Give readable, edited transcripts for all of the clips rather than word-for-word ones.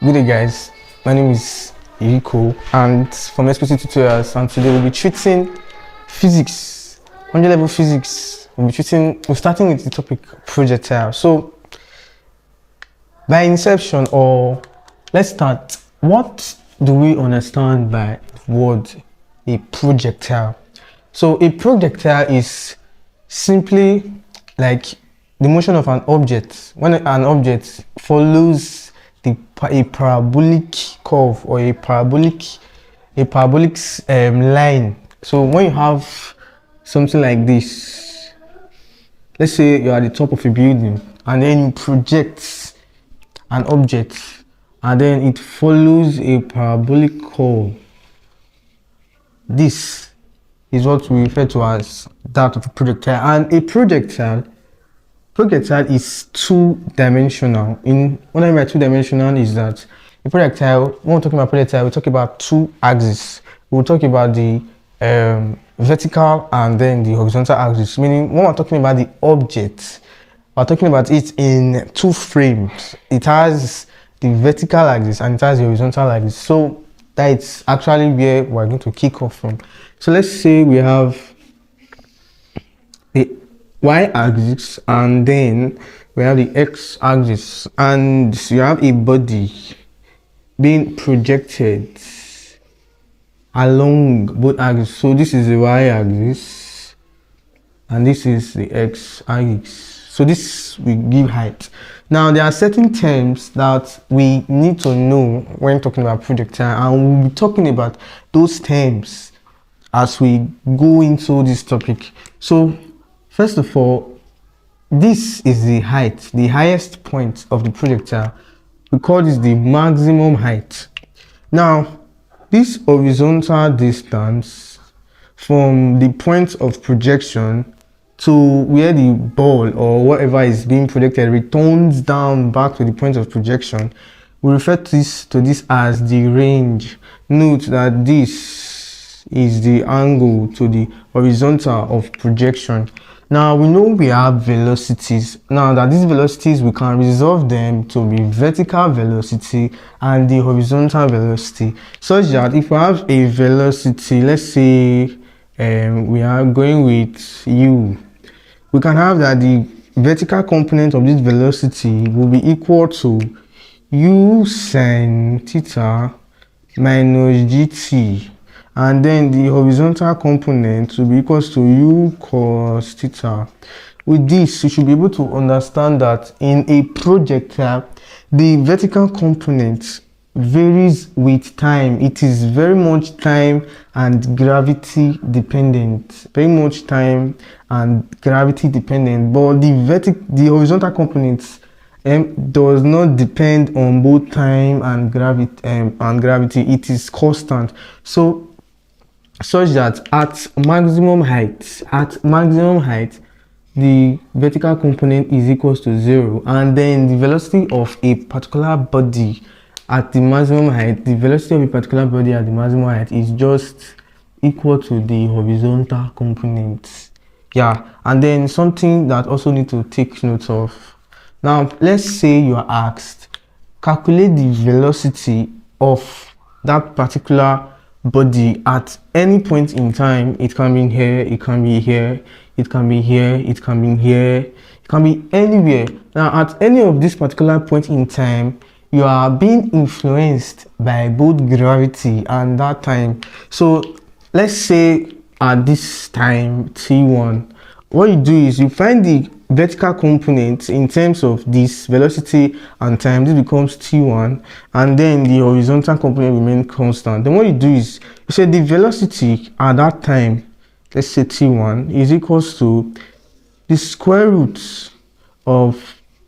Good day guys, my name is Iriko and from Exquisite tutorials, and today we'll be treating physics, 100 level physics. We're starting with the topic projectile. So by inception, or let's start, what do we understand by the word a projectile? So a projectile is simply like the motion of an object when an object follows a parabolic curve or a parabolic line. So when you have something like this, let's say you're at the top of a building and then you project an object and then it follows a parabolic curve, this is what we refer to as that of a projectile. And a projectile is two-dimensional. When I mean by two-dimensional is that a projectile, when we're talking about projectile, we talk about two axes. We'll talk about the vertical and then the horizontal axis, meaning when we're talking about the object, we're talking about it in two frames. It has the vertical axis and it has the horizontal axis. So that's actually where we're going to kick off from. So let's say we have the y-axis and then we have the x-axis, and you have a body being projected along both axes. So this is the y-axis and this is the x-axis. So this will give height. Now there are certain terms that we need to know when talking about projectile, and we'll be talking about those terms as we go into this topic. So first of all, this is the height, the highest point of the projectile. We call this the maximum height. Now, this horizontal distance from the point of projection to where the ball or whatever is being projected returns down back to the point of projection, we refer to this as the range. Note that this is the angle to the horizontal of projection. Now we know we have velocities. Now that these velocities, we can resolve them to be vertical velocity and the horizontal velocity, such that if we have a velocity, let's say we are going with u, we can have that the vertical component of this velocity will be equal to u sine theta minus gt, and then the horizontal component will be equals to u cos theta. With this, you should be able to understand that in a projectile, the vertical component varies with time. It is very much time and gravity dependent. But the horizontal component does not depend on both time and gravity. It is constant. So such that at maximum height, the vertical component is equals to 0, and then the velocity of a particular body at the maximum height, is just equal to the horizontal component. Yeah, and then something that also need to take note of. Now, let's say you are asked, calculate the velocity of that particular body at any point in time. It can be here, it can be here, it can be here, it can be here, it can be anywhere. Now at any of this particular point in time, you are being influenced by both gravity and that time. So let's say at this time t1, what you do is you find the vertical component in terms of this velocity and time. This becomes t1, and then the horizontal component remains constant. Then what you do is you say the velocity at that time, let's say t1, is equals to the square root of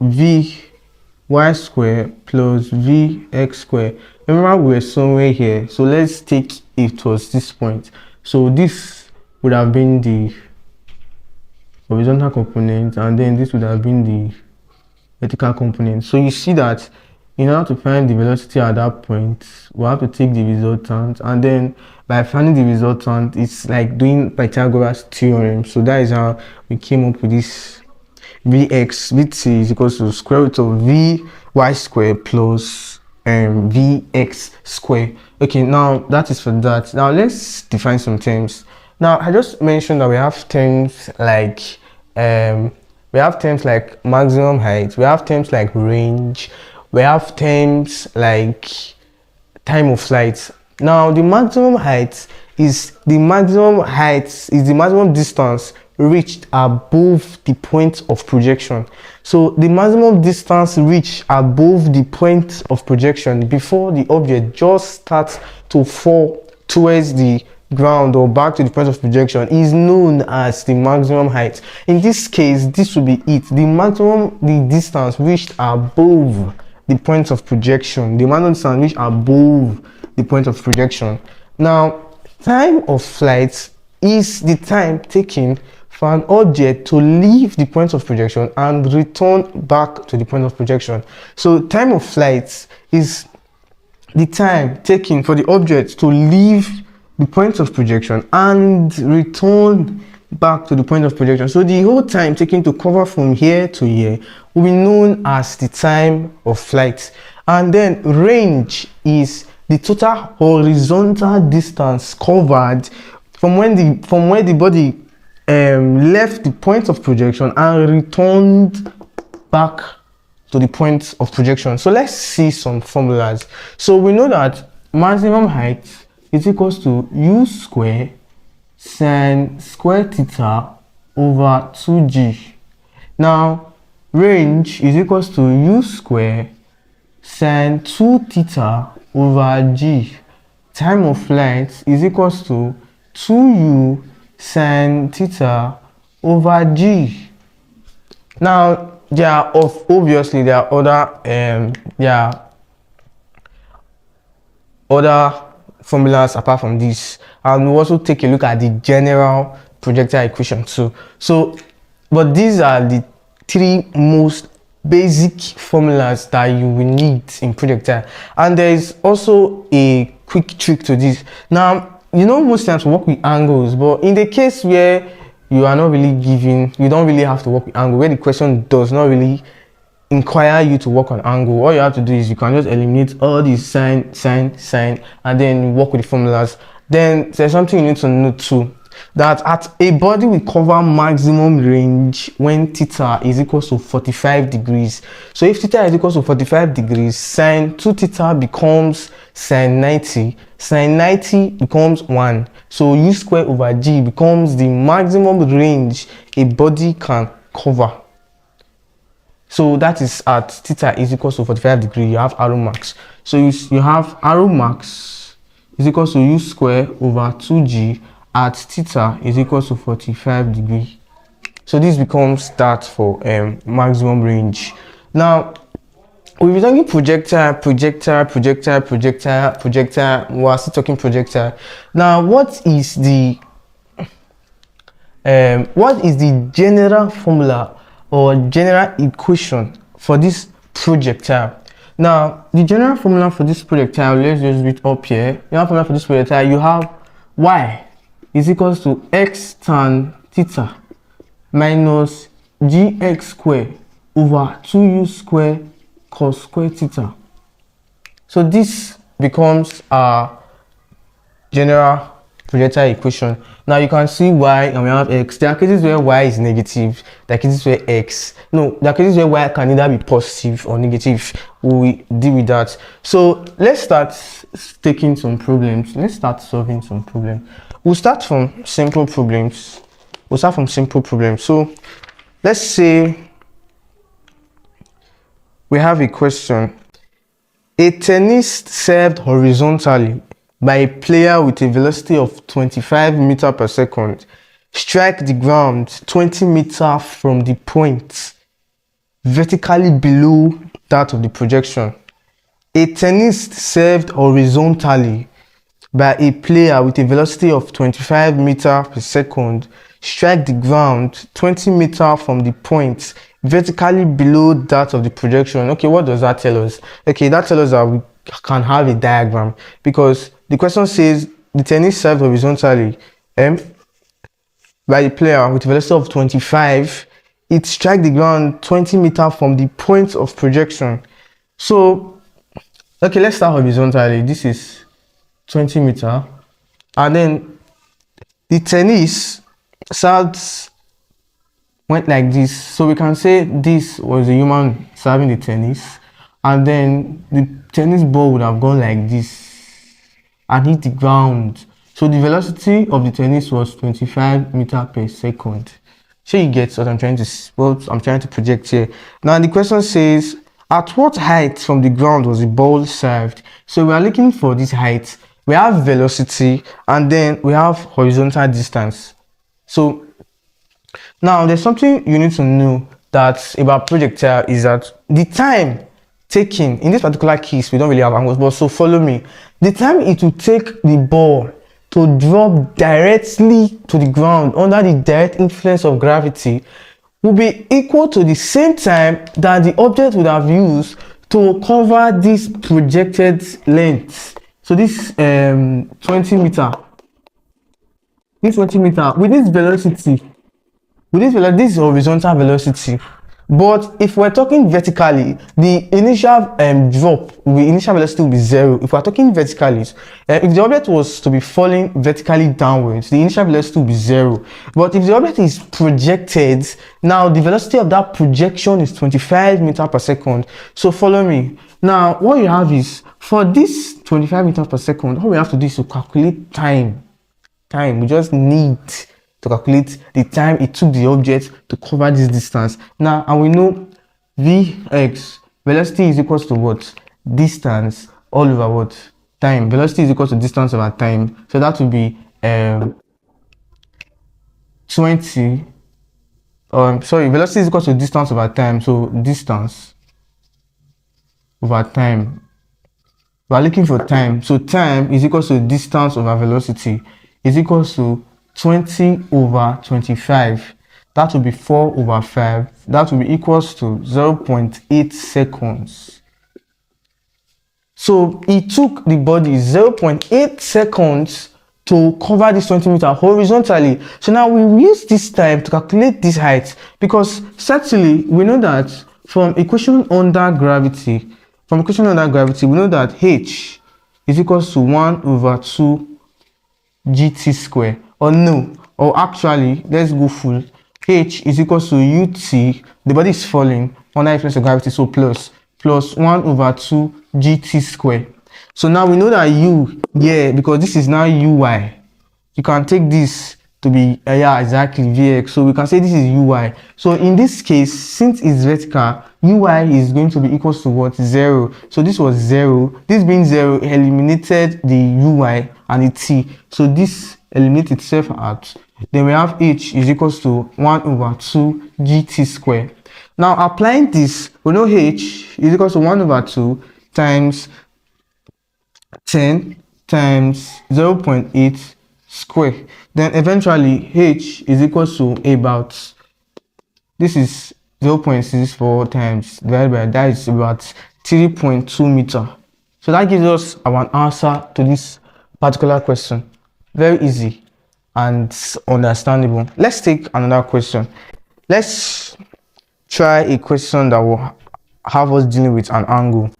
vy square plus vx square. Remember, we were somewhere here, so let's take it was this point. So this would have been the horizontal component, and then this would have been the vertical component. So you see that in order to find the velocity at that point, we have to take the resultant, and then by finding the resultant, it's like doing Pythagoras theorem. So that is how we came up with this vt is equals to square root of vy square plus vx square. Okay, now that is for that. Now let's define some terms. Now I just mentioned that we have terms like maximum height, we have terms like range, we have terms like time of flight. Now the maximum height is the maximum distance reached above the point of projection. So the maximum distance reached above the point of projection before the object just starts to fall towards the ground or back to the point of projection is known as the maximum height. In this case, this will be it. The distance reached above the point of projection. The maximum distance reached above the point of projection. Now, time of flight is the time taken for an object to leave the point of projection and return back to the point of projection. So time of flight is the time taken for the object to leave the point of projection and return back to the point of projection. So the whole time taken to cover from here to here will be known as the time of flight. And then range is the total horizontal distance covered from where the body left the point of projection and returned back to the point of projection. So let's see some formulas. So we know that maximum height is equals to u square sin square theta over 2g. Now range is equals to u square sin 2 theta over g. Time of flight is equals to 2u sin theta over g. Now there are other formulas apart from this, and we'll also take a look at the general projectile equation too. But these are the three most basic formulas that you will need in projectile, and there is also a quick trick to this. Now, you know, most times we work with angles, but in the case where you don't really have to work with angle, where the question does not really inquire you to work on angle, all you have to do is you can just eliminate all these sine, and then work with the formulas. Then there's something you need to know too, that at a body we cover maximum range when theta is equal to 45 degrees. So if theta is equal to 45 degrees, sine 2 theta becomes sine 90, sine 90 becomes 1. So u square over g becomes the maximum range a body can cover. So that is at theta is equal to 45 degrees, you have arrow max. So you have arrow max is equal to u square over 2g at theta is equal to 45 degrees. So this becomes that for maximum range. Now we'll be talking projectile. We're still talking projectile. Now what is the general formula or general equation for this projectile? Now the general formula for this projectile, let's just read up here. General formula for this projectile, you have y is equals to x tan theta minus gx square over 2u square cos square theta. So this becomes our general projectile equation. Now you can see y and we have x. There are cases where y is negative, there are cases where there are cases where y can either be positive or negative. We deal with that. So let's start taking some problems. Let's start solving some problems. We'll start from simple problems. So let's say we have a question. A tennis served horizontally by a player with a velocity of 25 meters per second strike the ground 20 meters from the point vertically below that of the projection. A tennis served horizontally by a player with a velocity of 25 meters per second strike the ground 20 meters from the point vertically below that of the projection. Okay, what does that tell us? Okay, that tells us that we can have a diagram, because the question says the tennis served horizontally by a player with a velocity of 25, it strike the ground 20 meters from the point of projection. So Okay, let's start horizontally. This is 20 meter, and then the tennis starts went like this. So we can say this was a human serving the tennis, and then the tennis ball would have gone like this and hit the ground. So the velocity of the tennis was 25 meter per second. So you get what I'm trying to project here. Now the question says, at what height from the ground was the ball served? So we are looking for this height. We have velocity and then we have horizontal distance. So now there's something you need to know that about projectile is that the time taken in this particular case, we don't really have angles, but so follow me. The time it will take the ball to drop directly to the ground under the direct influence of gravity will be equal to the same time that the object would have used to cover this projected length. So this 20 meter, with this velocity, this is horizontal velocity. But if we're talking vertically, the initial initial velocity will be 0. If we're talking vertically, if the object was to be falling vertically downwards, the initial velocity will be 0. But if the object is projected, now the velocity of that projection is 25 meters per second. So follow me. Now what you have is, for this 25 meters per second, all we have to do is to calculate time. We just need to calculate the time it took the object to cover this distance. Now, and we know Vx, velocity is equal to what? Distance all over what? Time. Velocity is equal to distance over time. So that will be 20. Velocity is equal to distance over time. So distance over time. We are looking for time. So time is equal to distance over velocity is equal to 20 over 25. That will be 4 over 5. That will be equals to 0.8 seconds. So it took the body 0.8 seconds to cover this 20 meter horizontally. So now we use this time to calculate this height, because certainly we know that from equation under gravity, we know that h is equals to 1 over 2 gt square. Or actually, let's go full. H is equals to ut, the body is falling under influence of gravity, so plus 1 over 2 gt square. So now we know that u, because this is now uy, you can take this to be exactly Vx, so we can say this is uy. So in this case, since it's vertical, uy is going to be equals to what? 0. So this was 0. This being 0 eliminated the uy and the t, so this eliminates itself out. Then we have h is equals to 1 over 2 gt square. Now applying this, we know h is equals to 1 over 2 times 10 times 0.8 square. Then eventually h is equals to about, this is 0.64 times divided by that is about 3.2 meter. So that gives us our answer to this particular question. Very easy and understandable. Let's take another question. Let's try a question that will have us dealing with an angle.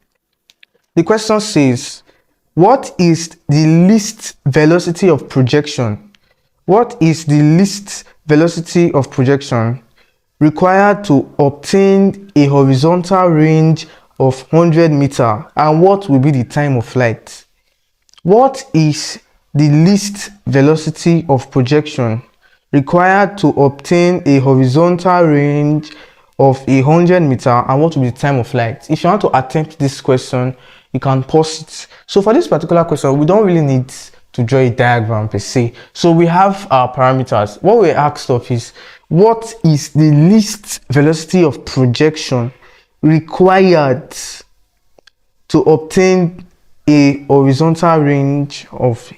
The question says, what is the least velocity of projection? What is the least velocity of projection required to obtain a horizontal range of 100 meters, and what will be the time of flight? What is the least velocity of projection required to obtain a horizontal range of 100 meters, and what will be the time of flight? If you want to attempt this question, you can pause it. So for this particular question, we don't really need to draw a diagram per se. So we have our parameters. What we asked of is, what is the least velocity of projection required to obtain a horizontal range of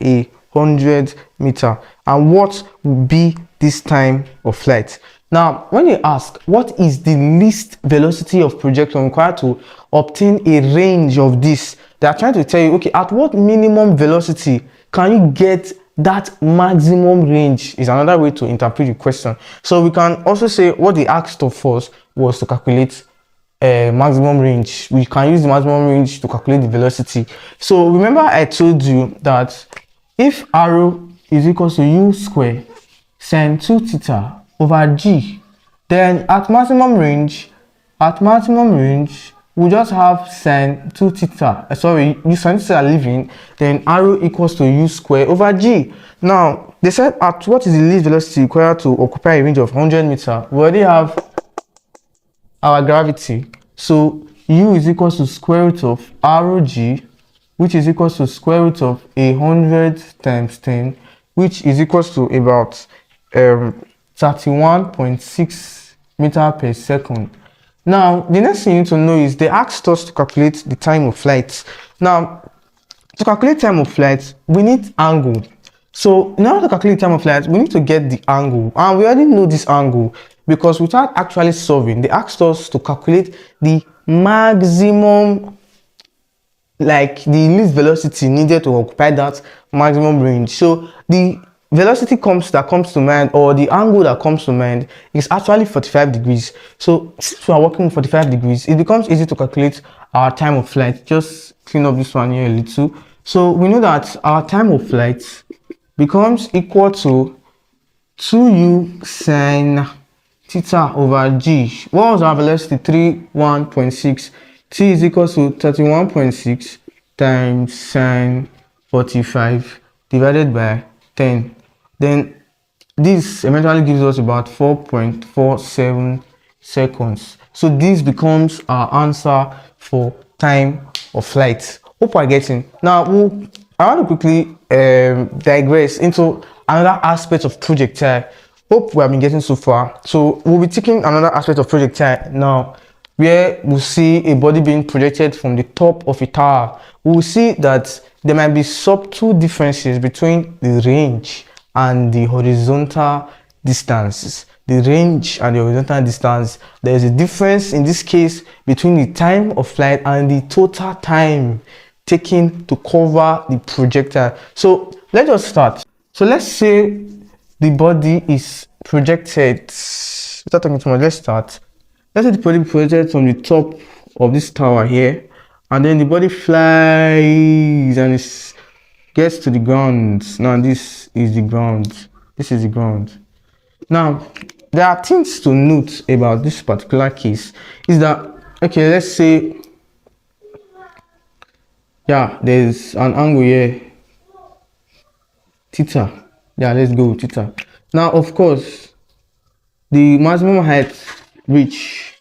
100 meters, and what will be this time of flight? Now, when you ask what is the least velocity of projection required to obtain a range of this, they are trying to tell you, okay, at what minimum velocity can you get that maximum range? Is another way to interpret the question. So we can also say what they asked of us was to calculate maximum range. We can use the maximum range to calculate the velocity. So remember I told you that if arrow is equal to u square sin 2 theta over g, then at maximum range we just have sin 2 theta, sorry, u sin theta leaving, then arrow equals to u square over g. Now they said at what is the least velocity required to occupy a range of 100 meters. We already have our gravity, so u is equal to square root of arrow g, which is equal to square root of 100 times 10, which is equal to about 31.6 meter per second. Now the next thing you need to know is they asked us to calculate the time of flight. Now to calculate time of flight, we need angle. So in order to calculate time of flight, we need to get the angle, and we already know this angle because without actually solving, they asked us to calculate the maximum, like the least velocity needed to occupy that maximum range. So the velocity that comes to mind, or the angle that comes to mind, is actually 45 degrees. So since we are working with 45 degrees, it becomes easy to calculate our time of flight. Just clean up this one here a little. So we know that our time of flight becomes equal to 2u sin theta over g. What was our velocity? 31.6. T is equal to 31.6 times sin 45 divided by 10. Then this eventually gives us about 4.47 seconds. So this becomes our answer for time of flight. Hope we're getting. Now I want to quickly digress into another aspect of projectile. Hope we have been getting so far. So we'll be taking another aspect of projectile now, where we'll see a body being projected from the top of a tower. We'll see that there might be subtle differences between the range and the horizontal distances. The range and the horizontal distance, there is a difference in this case between the time of flight and the total time taken to cover the projectile. So let us start. So let's say the body is projected. Without talking too much, let's start. Let's say the body projected from the top of this tower here, and then the body flies and it gets to the ground. Now this is the ground. This is the ground. Now there are things to note about this particular case. Is that, okay, let's say, yeah, there's an angle here, theta. Yeah, let's go with theta. Now of course the maximum height reached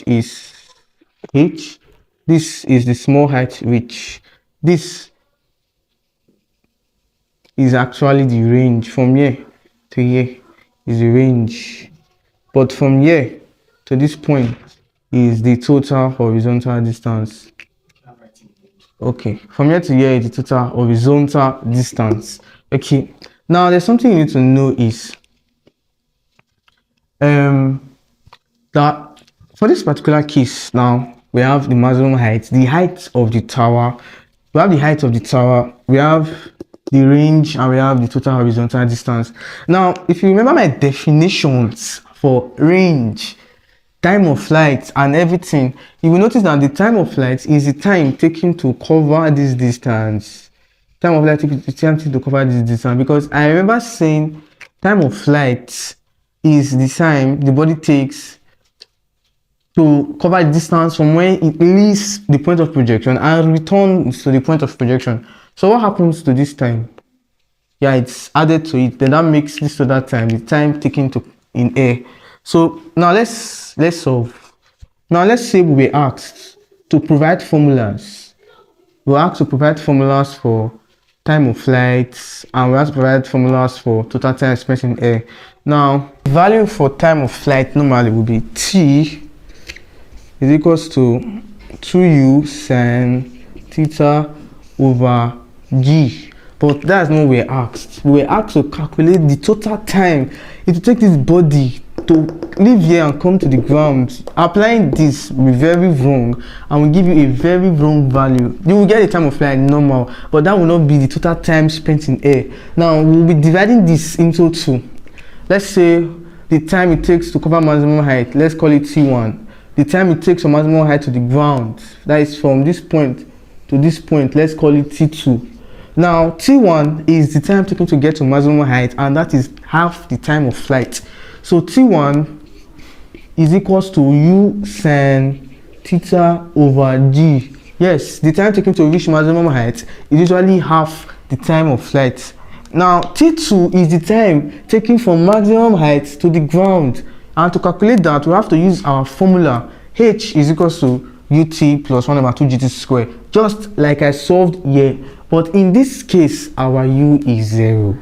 is h. This is the small height reached. This is actually the range. From here to here is the range, but from here to this point is the total horizontal distance. Okay, from here to here is the total horizontal distance. Okay, now there's something you need to know is that for this particular case, now we have the maximum height, the height of the tower. We have the height of the tower, we have the range, and we have the total horizontal distance. Now if you remember my definitions for range, time of flight, and everything, you will notice that the time of flight is the time taken to cover this distance. Time of flight is the time taken to cover this distance, because I remember saying time of flight is the time the body takes to cover the distance from when it leaves the point of projection and returns to the point of projection. So what happens to this time? Yeah, it's added to it, then that makes this total time the time taken to in air. So now let's solve. Now let's say we were asked to provide formulas. We were asked to provide formulas for time of flight, and we have to provide formulas for total time spent in air. Now the value for time of flight normally will be t is equals to 2u sin theta over g. But that's not what we were asked. We were asked to calculate the total time it will take this body to leave here and come to the ground. Applying this will be very wrong and will give you a very wrong value. You will get a time of flight normal, but that will not be the total time spent in air. Now we'll be dividing this into two. Let's say the time it takes to cover maximum height, let's call it T1. The time it takes from maximum height to the ground, that is from this point to this point, let's call it T2. Now T1 is the time taken to get to maximum height, and that is half the time of flight. So T1 is equals to U sin theta over G. Yes, the time taken to reach maximum height is usually half the time of flight. Now T2 is the time taken from maximum height to the ground, and to calculate that we have to use our formula. H is equals to ut plus 1 over 2 gt square, just like I solved here. But in this case, our u is 0,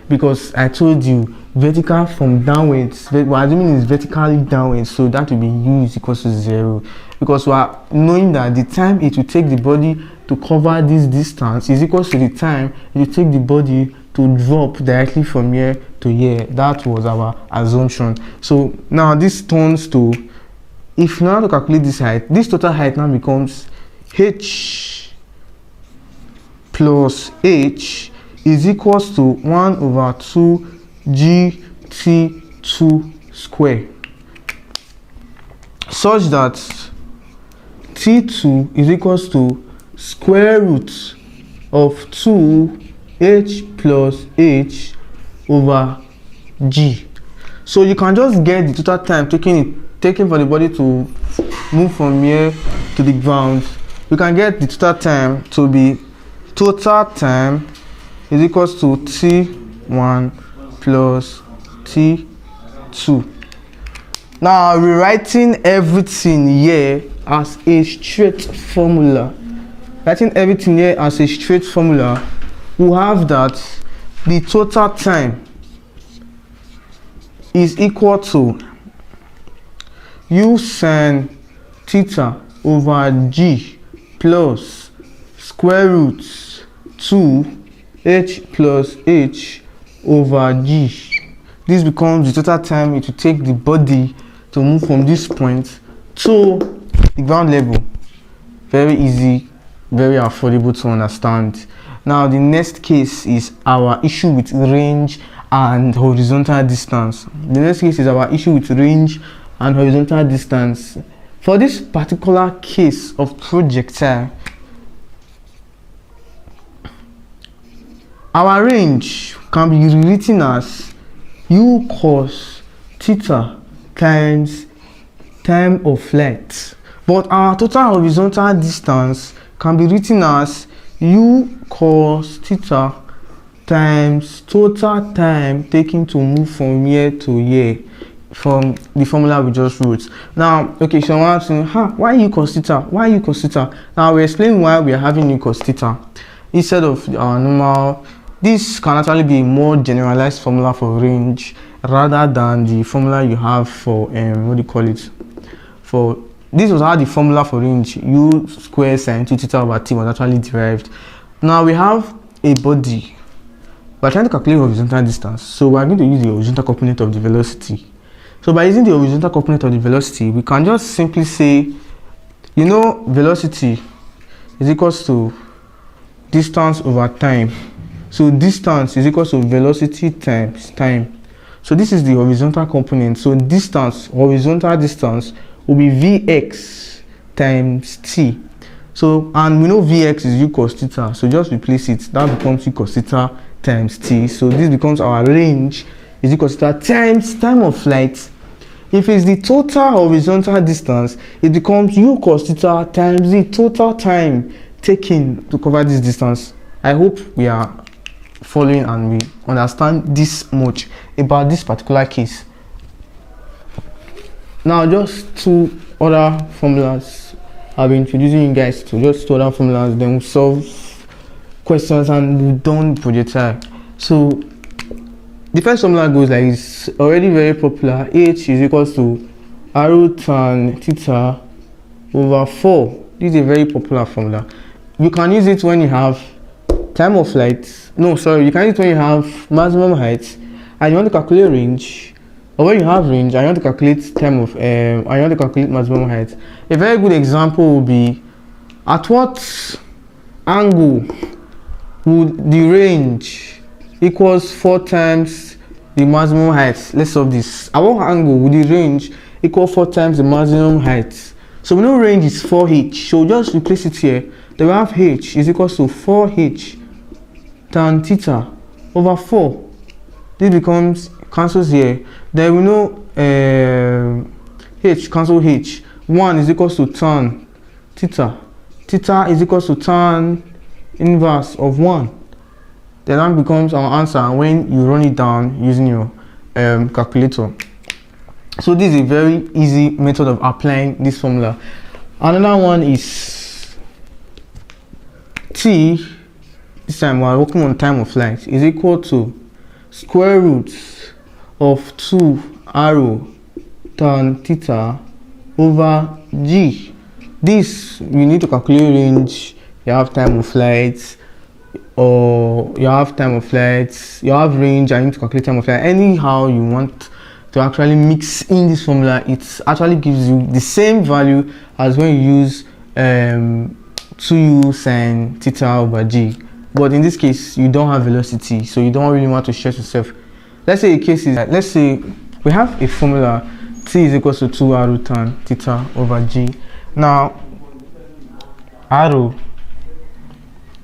because I told you vertical from downwards, we're assuming it's vertically downwards, so that will be u is equals to 0, because we are knowing that the time it will take the body to cover this distance is equals to the time it will take the body to drop directly from here to here. That was our assumption. So now this turns to, if now to calculate this height, this total height now becomes h plus h is equals to 1 over 2 gt2 square, such that t2 is equals to square root of 2h plus h over g. So you can just get the total time taken for the body to move from here to the ground. You can get the total time to be, total time is equals to t1 plus t2. Now rewriting everything here as a straight formula, we have that the total time is equal to u sin theta over g plus square root 2h plus h over g. This becomes the total time it will take the body to move from this point to the ground level. Very easy, very affordable to understand. Now the next case is our issue with range and horizontal distance. For this particular case of projectile, our range can be rewritten as u cos theta times time of flight, but our total horizontal distance can be written as u cos theta times total time taken to move from here to here, from the formula we just wrote. Now, okay, so I'm asking, why u cos theta? Why u cos theta? Now we explain why we are having u cos theta instead of our normal. This can actually be a more generalized formula for range rather than the formula you have for for this was how the formula for range u square sin 2 theta over t was actually derived. Now we have a body. We're trying to calculate horizontal distance, so we're going to use the horizontal component of the velocity. So by using the horizontal component of the velocity, we can just simply say, velocity is equals to distance over time. So distance is equals to velocity times time. So this is the horizontal component. So distance, horizontal distance, will be Vx times t. So, and we know Vx is u cos theta, so just replace it. That becomes u cos theta times t. So this becomes our range is equal to theta times time of flight. If it's the total horizontal distance, it becomes u cos theta times the total time taken to cover this distance. I hope we are following and we understand this much about this particular case. Now just two other formulas I'll be introducing you guys to, just two other formulas, then we'll solve questions and we've done projectile. So the first formula goes like it's already very popular. H is equals to r tan theta over 4. This is a very popular formula. You can use it when you have time of flight. You can use it when you have maximum height and you want to calculate range, or when you have range and you want to calculate time of and you want to calculate maximum height. A very good example would be, at what angle would the range equals 4 times the maximum height. Let's solve this. At what angle would the range equal 4 times the maximum height? So we know range is 4h, so just replace it here. Then we have h is equal to 4h tan theta over 4. This becomes cancels here. Then we know h cancel h. 1 is equal to tan theta. Theta is equal to tan inverse of 1. Then that becomes our answer when you run it down using your calculator. So this is a very easy method of applying this formula. Another one is t, this time we are working on time of flight, is equal to square root of 2 arrow tan theta over g. This you need to calculate range, you have time of flight, or you have time of flight, you have range, and you need to calculate time of flight. Anyhow you want to actually mix in this formula, it actually gives you the same value as when you use 2u sin theta over g. But in this case you don't have velocity, so you don't really want to stress yourself. Let's say the case is that, let's say we have a formula t is equal to 2 arrow tan theta over g. Now arrow,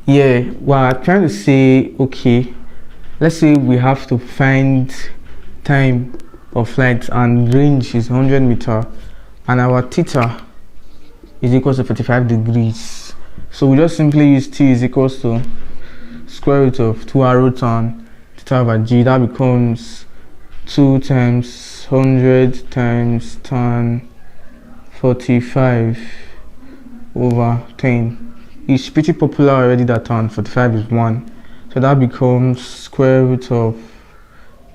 yeah, we're trying to say, okay, let's say we have to find time of flight and range is 100 meter and our theta is equal to 45 degrees. So we just simply use t is equals to square root of 2 arrow tan theta over g. That becomes 2 times 100 times tan 45 over 10. It's pretty popular already that tan 45 is 1. So that becomes square root of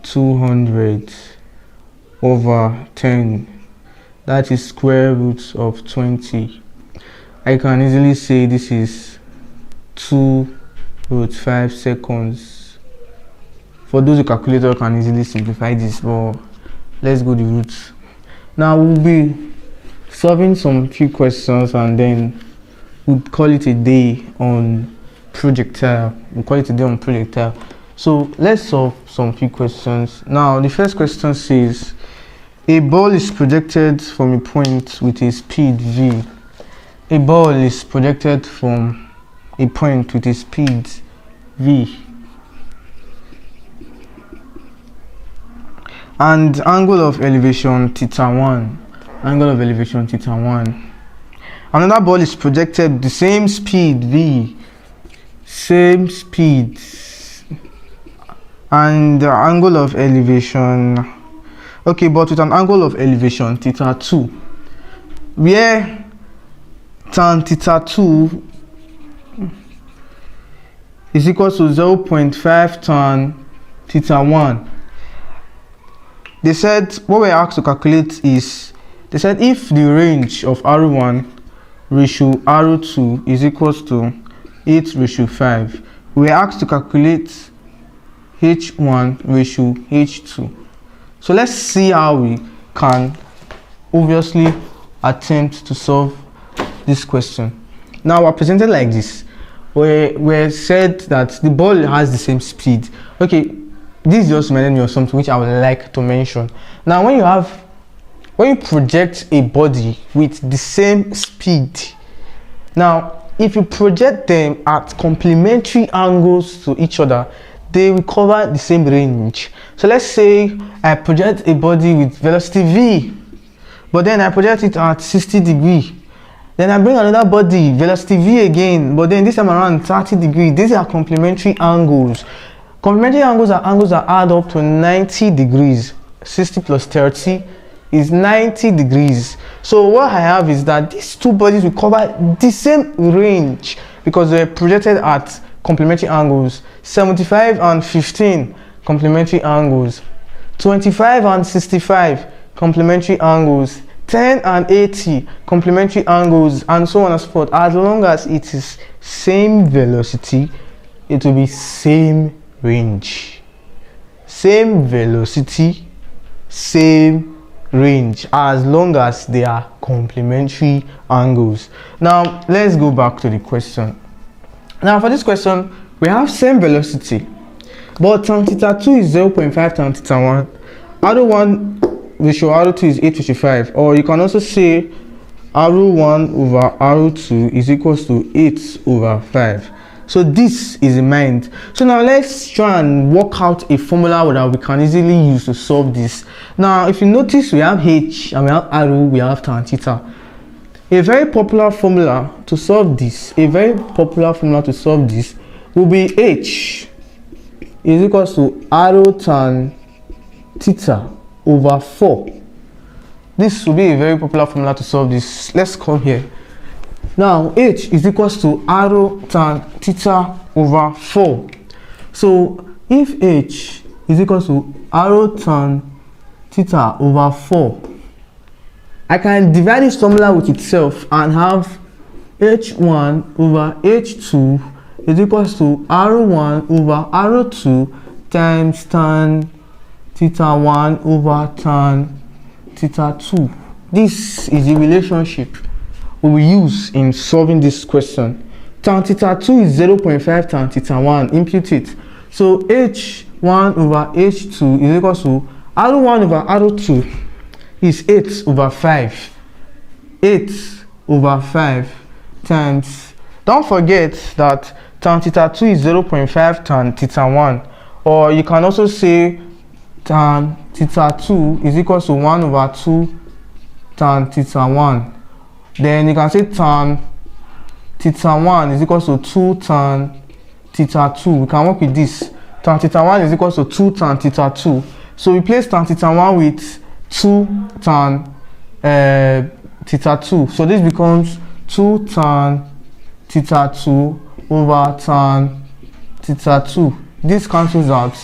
200 over 10. That is square root of 20. I can easily say this is 2 root 5 seconds. For those who calculator can easily simplify this, but let's go the roots. Now we'll be solving some few questions and then we'll call it a day on projectile. So let's solve some few questions. Now the first question says a ball is projected from a point with a speed v. A ball is projected from a point with a speed v and angle of elevation theta 1. Another ball is projected with the same speed v, and the angle of elevation, okay, but with an angle of elevation theta 2, where tan theta 2 is equal to 0.5 tan theta 1. They said what we're asked to calculate is, they said if the range of r1 ratio r2 is equals to 8:5, we're asked to calculate h1 ratio h2. So let's see how we can obviously attempt to solve this question. Now we're presented like this. We said that the ball has the same speed. Okay, this just reminded me of something which I would like to mention. Now when you project a body with the same speed, now if you project them at complementary angles to each other, they will cover the same range. So let's say I project a body with velocity v, but then I project it at 60 degrees. Then I bring another body, velocity v again, but then this time around 30 degrees. These are complementary angles. Complementary angles are angles that add up to 90 degrees. 60 plus 30 is 90 degrees. So what I have is that these two bodies will cover the same range because they're projected at complementary angles. 75 and 15 complementary angles. 25 and 65 complementary angles. 10 and 80 complementary angles, and so on and so forth. As long as it is same velocity, it will be same range. Same velocity, same range, as long as they are complementary angles. Now let's go back to the question. Now for this question, we have same velocity but tan theta 2 is 0.5 tan theta 1. R1 ratio R2 is 8/5, or you can also say R1 over R2 is equals to 8/5. So this is in mind. So now let's try and work out a formula that we can easily use to solve this. Now if you notice, we have H and we have R, we have tan theta. A very popular formula to solve this, will be H is equals to R tan theta over 4. This will be a very popular formula to solve this. Let's come here. Now H is equals to R tan theta over 4. So if H is equals to R tan theta over 4, I can divide this formula with itself and have H1 over H2 is equals to R1 over R2 times tan theta 1 over tan theta 2. This is the relationship we will use in solving this question. Tan theta 2 is 0.5 tan theta 1. Impute it. So H1 over H2 is equals to R1 over R2 is 8/5. 8/5 times, don't forget that tan theta 2 is 0.5 tan theta 1, or you can also say tan theta 2 is equals to 1/2 tan theta 1. Then you can say tan theta 1 is equals to 2 tan theta 2. We can work with this. Tan theta 1 is equals to 2 tan theta 2. So we place tan theta 1 with 2 tan theta 2. So this becomes 2 tan theta 2 over tan theta 2. This cancels out.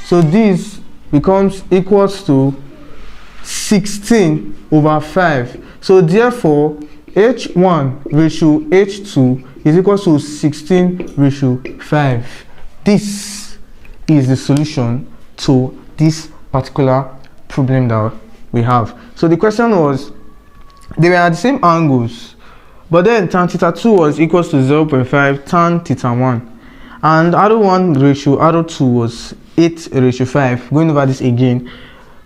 So this becomes equals to 16/5. So therefore H1 ratio H2 is equals to 16/5. This is the solution to this particular problem that we have. So the question was, they were at the same angles, but then tan theta 2 was equals to 0.5 tan theta 1, and R1 ratio R2 was 8/5. Going over this again,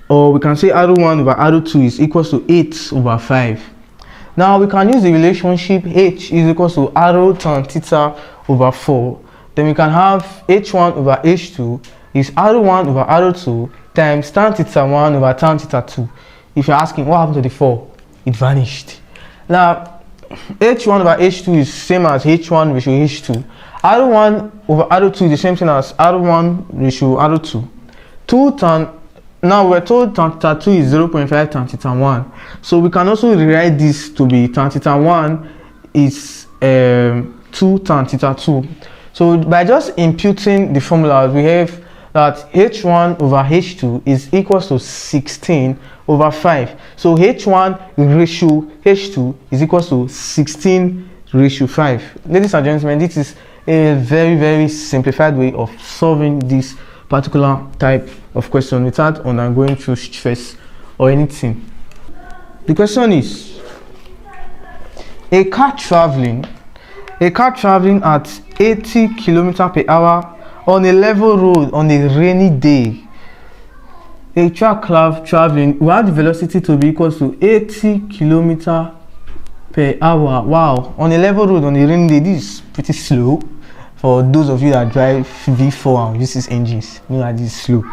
or we can say R1 over R2 is equals to 8/5. Now we can use the relationship H is equals to R tan theta over 4. Then we can have H1 over H2 is R1 over R2 times tan theta 1 over tan theta 2. If you're asking what happened to the 4, it vanished. Now H1 over H2 is same as H1 ratio H2. R1 over R2 is the same thing as R1 ratio R2. 2 tan, now we're told tan theta 2 is 0.5 tan theta 1. So we can also rewrite this to be tan theta 1 is 2 tan theta 2. So by just imputing the formulas, we have that H1 over H2 is equals to 16/5. So H1 ratio H2 is equals to 16/5. Ladies and gentlemen, this is a very, very simplified way of solving this particular type of question without undergoing through stress or anything. The question is, a car traveling at 80 km/h on a level road on a rainy day. A truck traveling will have the velocity to be equal to 80 km/h. Wow, on a level road on a rainy day, this is pretty slow. For those of you that drive V4 and uses engines, you know that this is slow.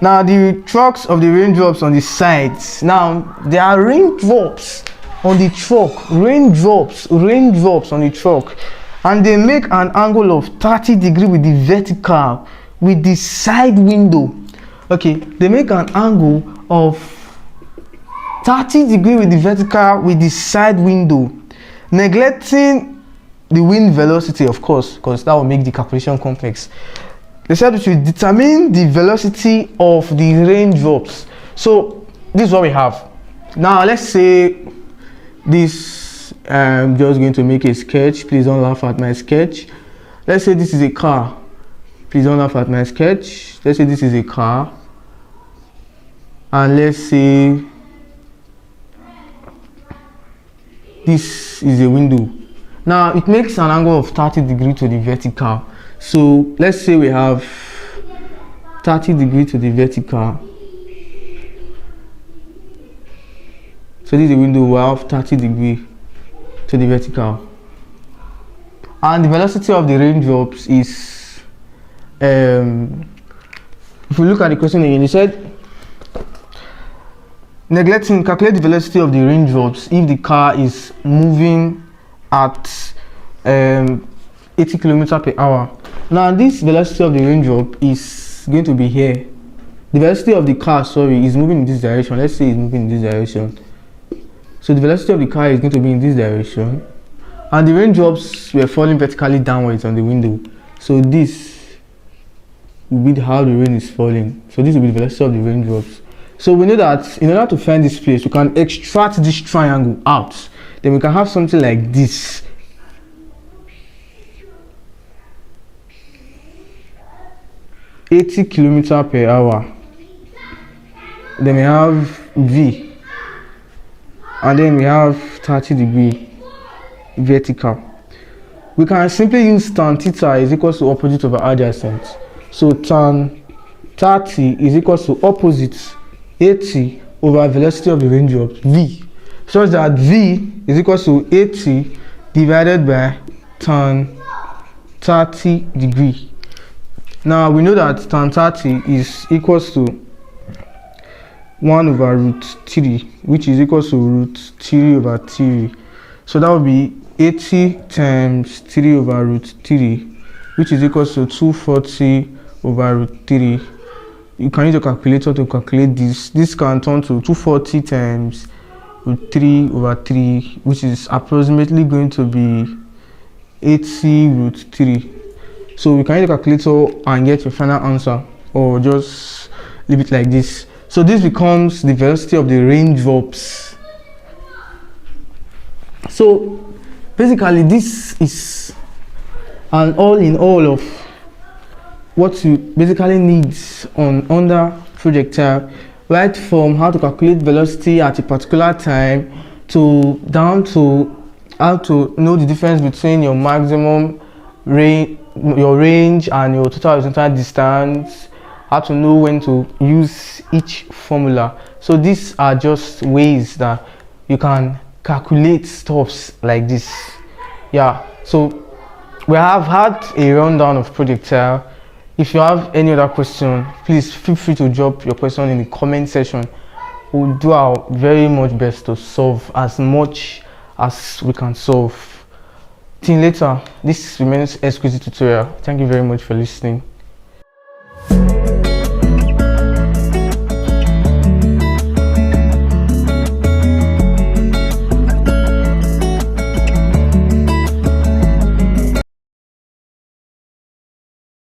Now the trucks of the raindrops on the sides. Now there are raindrops on the truck, raindrops on the truck, and they make an angle of 30 degrees with the vertical with the side window. Okay, they make an angle of 30 degrees with the vertical with the side window, neglecting the wind velocity, of course, because that will make the calculation complex. They said we should determine the velocity of the raindrops. So this is what we have. Now let's say this, I'm just going to make a sketch. Please don't laugh at my sketch. Let's say this is a car. Please don't laugh at my sketch. Let's say this is a car, and let's say this is a window. Now it makes an angle of 30 degrees to the vertical. So let's say we have 30 degrees to the vertical. So this is the window, we have 30 degrees to the vertical. And the velocity of the raindrops is, if we look at the question again, it said, calculate the velocity of the raindrops if the car is moving at 80 kilometers per hour. Now this velocity of the raindrop is going to be here. The velocity of the car, sorry, is moving in this direction. Let's say it's moving in this direction. So the velocity of the car is going to be in this direction. And the raindrops were falling vertically downwards on the window. So this will be how the rain is falling. So this will be the velocity of the raindrops. So we know that in order to find this place, we can extract this triangle out. Then we can have something like this. (80 kilometers per hour). Then we have V. And then we have 30 degrees vertical. We can simply use tan theta is equals to opposite over adjacent. So tan 30 is equals to opposite 80 over velocity of the raindrops V, such that V is equals to 80 divided by tan 30 degree. Now we know that tan 30 is equals to 1 over root 3, which is equals to root 3 over 3. So that would be 80 times 3 over root 3, which is equals to 240 over root 3. You can use a calculator to calculate this. This can turn to 240 times root 3 over 3, which is approximately going to be 80 root 3. So we can use a calculator and get your final answer, or just leave it like this. So this becomes the velocity of the raindrops. So basically this is an all in all of what you basically need under projectile, right from how to calculate velocity at a particular time to down to how to know the difference between your maximum range, your range, and your total horizontal distance, how to know when to use each formula. So these are just ways that you can calculate stuffs like this. Yeah, so we have had a rundown of projectile. If you have any other question, please feel free to drop your question in the comment section. We'll do our very much best to solve as much as we can solve. Till later, this remains Exquisite tutorial. Thank you very much for listening.